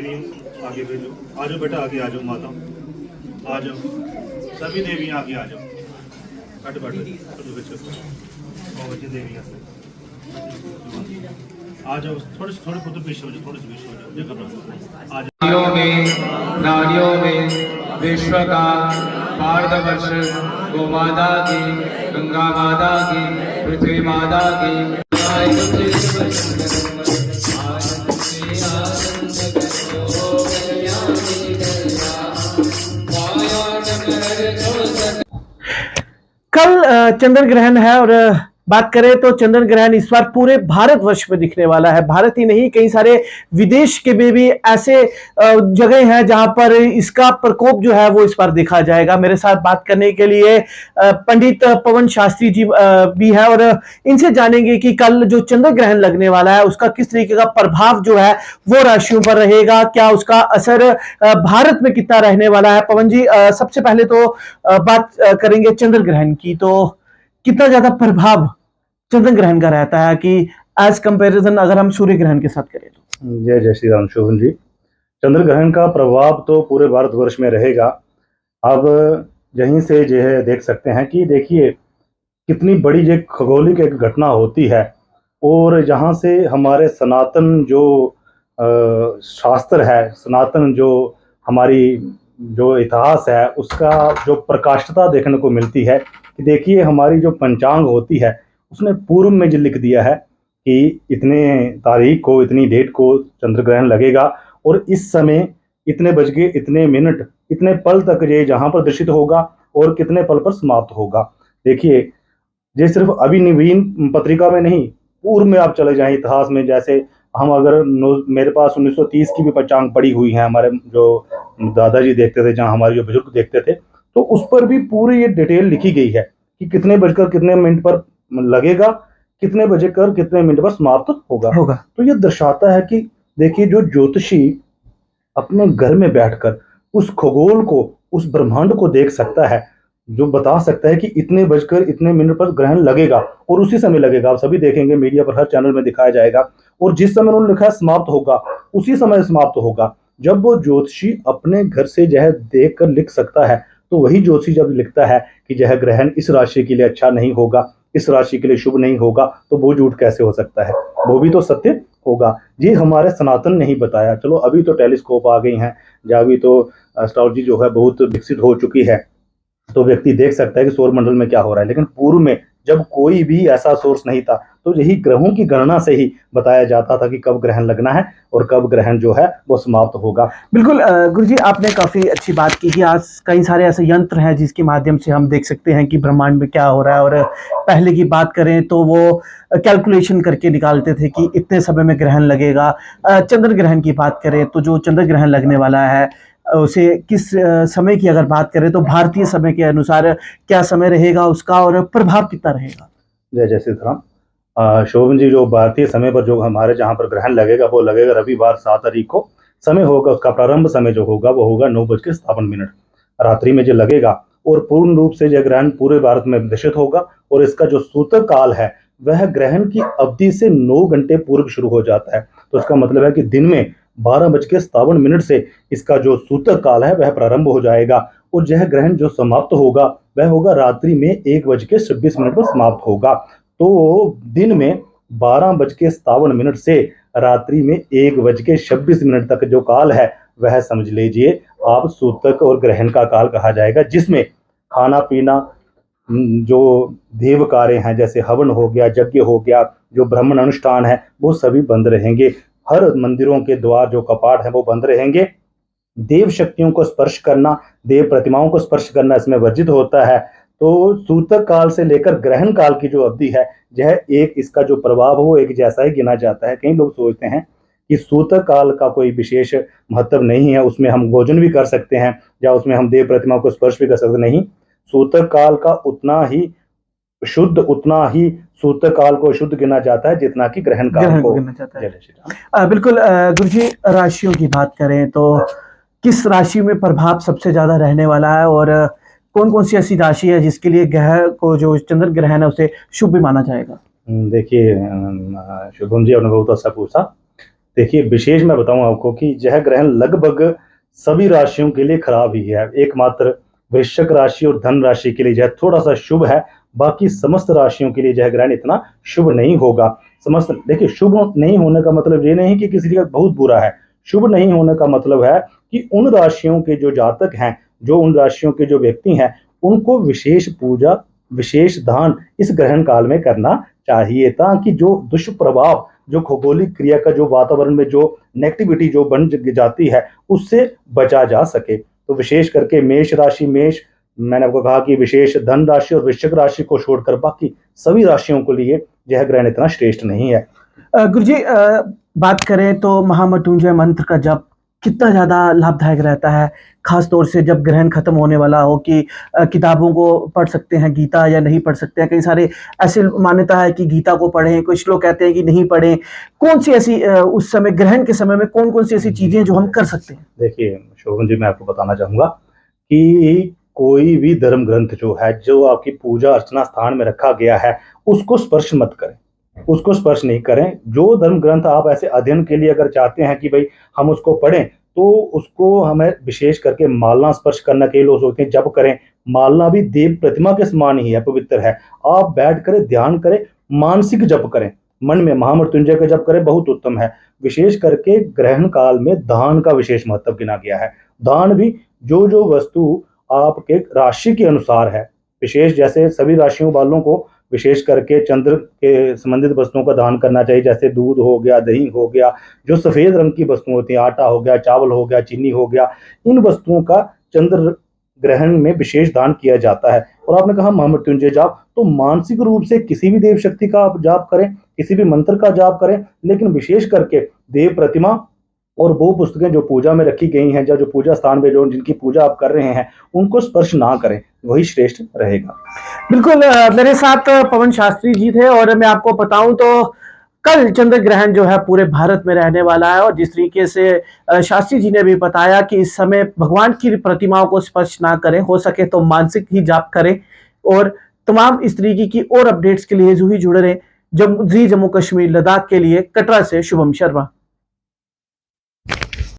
आगे भेजो। आ जाओ बेटा, आगे आ जाओ माता, आ जाओ सभी देवियाँ आगे आ जाओ। कट बट देवियाँ आ जाओ, थोड़े से थोड़े पुत्र पीछे हो जाओ, थोड़े से पीछे हो जाओ, ये घबरा आ जाओ। नारियों में विश्व का भारतवर्ष गोमाता की, गंगा माता की, पृथ्वी माता की। कल चंद्र ग्रहण है और बात करें तो चंद्र ग्रहण इस बार पूरे भारतवर्ष में दिखने वाला है। भारत ही नहीं, कई सारे विदेश के में भी ऐसे जगह हैं जहां पर इसका प्रकोप जो है वो इस बार देखा जाएगा। मेरे साथ बात करने के लिए पंडित पवन शास्त्री जी भी है और इनसे जानेंगे कि कल जो चंद्र ग्रहण लगने वाला है उसका किस तरीके का प्रभाव जो है वो राशियों पर रहेगा, क्या उसका असर भारत में कितना रहने वाला है। पवन जी, सबसे पहले तो बात करेंगे चंद्र ग्रहण की, तो कितना ज्यादा प्रभाव चंद्र ग्रहण का रहता है कि एज कंपैरिजन अगर हम सूर्य ग्रहण के साथ करें तो। जय जय श्री राम शोभन जी। चंद्र ग्रहण का प्रभाव तो पूरे भारतवर्ष में रहेगा। अब यहीं से जो है देख सकते हैं कि देखिए कितनी बड़ी ये खगोलिक एक घटना होती है, और जहाँ से हमारे सनातन जो शास्त्र है, सनातन जो हमारी जो इतिहास है उसका जो प्रकाशितता देखने को मिलती है कि देखिए हमारी जो पंचांग होती है उसने पूर्व में जो लिख दिया है कि इतने तारीख को, इतनी डेट को चंद्र ग्रहण लगेगा, और इस समय इतने बज के इतने मिनट इतने पल तक ये जहाँ पर दर्शित होगा और कितने पल पर समाप्त होगा। देखिए ये सिर्फ अभी नवीन पत्रिका में नहीं, पूर्व में आप चले जाएं इतिहास में, जैसे हम अगर मेरे पास 1930 की भी पंचांग पड़ी हुई है, हमारे जो दादाजी देखते थे, जहाँ हमारे जो बुजुर्ग देखते थे, तो उस पर भी पूरी ये डिटेल लिखी गई है कि कितने बजकर कितने मिनट पर लगेगा, कितने बजे कर कितने मिनट पर समाप्त होगा। तो ये दर्शाता है कि देखिए जो ज्योतिषी अपने घर में बैठकर उस खगोल को, उस ब्रह्मांड को देख सकता है, जो बता सकता है कि इतने बजकर इतने मिनट पर ग्रहण लगेगा और उसी समय लगेगा। आप सभी देखेंगे मीडिया पर हर चैनल में दिखाया जाएगा, और जिस समय उन्होंने लिखा है समाप्त होगा उसी समय समाप्त होगा। जब वो ज्योतिषी अपने घर से यह देख कर लिख सकता है, तो वही ज्योतिषी जब लिखता है कि यह ग्रहण इस राशि के लिए अच्छा नहीं होगा, इस राशि के लिए शुभ नहीं होगा, तो वो झूठ कैसे हो सकता है? वो भी तो सत्य होगा। ये हमारे सनातन नहीं बताया। चलो अभी तो टेलीस्कोप आ गई हैं, या अभी तो एस्ट्रोलॉजी जो है बहुत विकसित हो चुकी है, तो व्यक्ति देख सकता है कि सौर मंडल में क्या हो रहा है। लेकिन पूर्व में जब कोई भी ऐसा सोर्स नहीं था, तो यही ग्रहों की गणना से ही बताया जाता था कि कब ग्रहण लगना है और कब ग्रहण जो है वो समाप्त होगा। बिल्कुल गुरुजी, आपने काफी अच्छी बात की कि आज कई सारे ऐसे यंत्र हैं जिसके माध्यम से हम देख सकते हैं कि ब्रह्मांड में क्या हो रहा है। और पहले की बात करें तो वो कैलकुलेशन करके निकालते थे कि इतने समय में ग्रहण लगेगा। चंद्र ग्रहण की बात करें तो जो चंद्र ग्रहण लगने वाला है उसे किस समय की अगर बात करें तो भारतीय समय के अनुसार क्या समय रहेगा उसका और प्रभाव कितना रहेगा। जय जय श्री राम। शोभन जी, जो भारतीय समय पर जो हमारे जहाँ पर ग्रहण लगेगा वो लगेगा रविवार 7 तारीख को। समय होगा उसका प्रारंभ समय जो होगा वो होगा 9:57 रात्रि में जो लगेगा, और पूर्ण रूप से यह ग्रहण पूरे भारत में दर्शित होगा। और इसका जो सूतक काल है वह ग्रहण की अवधि से 9 घंटे पूर्व शुरू हो जाता है। तो इसका मतलब है कि दिन में 12:57 से इसका जो सूतक काल है वह प्रारंभ हो जाएगा, और यह ग्रहण जो समाप्त होगा वह होगा रात्रि में 1:26 पर समाप्त होगा। तो दिन में 12:57 से रात्रि में 1:26 तक जो काल है वह समझ लीजिए आप सूतक और ग्रहण का काल कहा जाएगा, जिसमें खाना पीना, जो देव कार्य हैं जैसे हवन हो गया, यज्ञ हो गया, जो ब्राह्मण अनुष्ठान है वो सभी बंद रहेंगे। हर मंदिरों के द्वार जो कपाट है वो बंद रहेंगे। देव शक्तियों को स्पर्श करना, देव प्रतिमाओं को स्पर्श करना इसमें वर्जित होता है। तो सूतक काल से लेकर ग्रहण काल की जो अवधि है, यह एक इसका जो प्रभाव हो वो एक जैसा ही गिना जाता है। कई लोग सोचते हैं कि सूतक काल का कोई विशेष महत्व नहीं है, उसमें हम भोजन भी कर सकते हैं या उसमें हम देव प्रतिमाओं को स्पर्श भी कर सकते। नहीं, सूतक काल का उतना ही शुद्ध, उतना ही सूतक काल को शुद्ध गिना जाता है जितना कि ग्रहण काल को गिना जाता है। बिल्कुल गुरुजी, राशियों की बात करें तो किस राशि में प्रभाव सबसे ज्यादा रहने वाला है और कौन कौन सी ऐसी राशि है जिसके लिए ग्रह को जो चंद्र ग्रहण है उसे शुभ भी माना जाएगा। देखिए शुभम जी, आपने बहुत अच्छा पूछा। देखिए, विशेष मैं बताऊँ आपको कि यह ग्रहण लगभग सभी राशियों के लिए खराब ही है। एकमात्र वृश्चिक राशि और धन राशि के लिए यह थोड़ा-सा शुभ है, बाकी समस्त राशियों के लिए यह ग्रहण इतना शुभ नहीं होगा। समस्त देखिए, शुभ नहीं होने का मतलब ये नहीं कि किसी का बहुत बुरा है। शुभ नहीं होने का मतलब है कि उन राशियों के जो जातक हैं, जो उन राशियों के जो व्यक्ति हैं, उनको विशेष पूजा, विशेष दान इस ग्रहण काल में करना चाहिए, ताकि जो दुष्प्रभाव, जो खगोलिक क्रिया का जो वातावरण में जो नेगेटिविटी जो बन जाती है, उससे बचा जा सके। तो विशेष करके मेष राशि, मैंने आपको कहा कि विशेष धन राशि और वृश्चिक राशि को छोड़कर बाकी सभी राशियों के लिए यह ग्रहण इतना श्रेष्ठ नहीं है। गुरुजी, बात करें तो महामृत्युंजय मंत्र का जप कितना ज़्यादा लाभदायक रहता है, खास तौर से जब ग्रहण खत्म होने वाला हो कि किताबों को पढ़ सकते हैं गीता या नहीं पढ़ सकते हैं। कई सारे ऐसे मान्यता है कि गीता को पढ़ें, कुछ लोग कहते हैं कि नहीं पढ़ें। कौन सी ऐसी उस समय ग्रहण के समय में कौन-कौन सी ऐसी चीज़ें जो हम कर सकते हैं? देखिए शोभन जी, मैं आपको बताना चाहूँगा कि कोई भी धर्म ग्रंथ जो है, जो आपकी पूजा अर्चना स्थान में रखा गया है, उसको स्पर्श मत करें, उसको स्पर्श नहीं करें। जो धर्म ग्रंथ आप ऐसे अध्ययन के लिए अगर चाहते हैं कि भई हम उसको पढ़ें, तो उसको हमें विशेष करके मालना स्पर्श करना, कई लोग सोचते हैं जप करें, मालना भी देव प्रतिमा के समान ही है, पवित्र है। आप बैठ कर ध्यान करें, मानसिक जप करें, मन में महामृत्युंजय का जप करें, बहुत उत्तम है। विशेष करके ग्रहण काल में दान का विशेष महत्व गिना गया है। दान भी जो वस्तु आपके राशि के अनुसार है, विशेष जैसे सभी राशियों वालों को विशेष करके चंद्र के संबंधित वस्तुओं का दान करना चाहिए, जैसे दूध हो गया, दही हो गया, जो सफ़ेद रंग की वस्तुएं होती हैं, आटा हो गया, चावल हो गया, चीनी हो गया, इन वस्तुओं का चंद्र ग्रहण में विशेष दान किया जाता है। और आपने कहा महामृत्युंजय जाप, तो मानसिक रूप से किसी भी देव शक्ति का आप जाप करें, किसी भी मंत्र का जाप करें, लेकिन विशेष करके देव प्रतिमा और वो पुस्तकें जो पूजा में रखी गई हैं, या जो पूजा स्थान पे जो जिनकी पूजा आप कर रहे हैं, उनको स्पर्श ना करें, वही श्रेष्ठ रहेगा। बिल्कुल, मेरे साथ पवन शास्त्री जी थे और मैं आपको बताऊं तो कल चंद्र ग्रहण जो है पूरे भारत में रहने वाला है। और जिस तरीके से शास्त्री जी ने भी बताया कि इस समय भगवान की प्रतिमाओं को स्पर्श ना करें, हो सके तो मानसिक ही जाप करें। और तमाम इस तरीके की और अपडेट्स के लिए जो ही जुड़े रहे। जम्मू कश्मीर लद्दाख के लिए कटरा से शुभम शर्मा।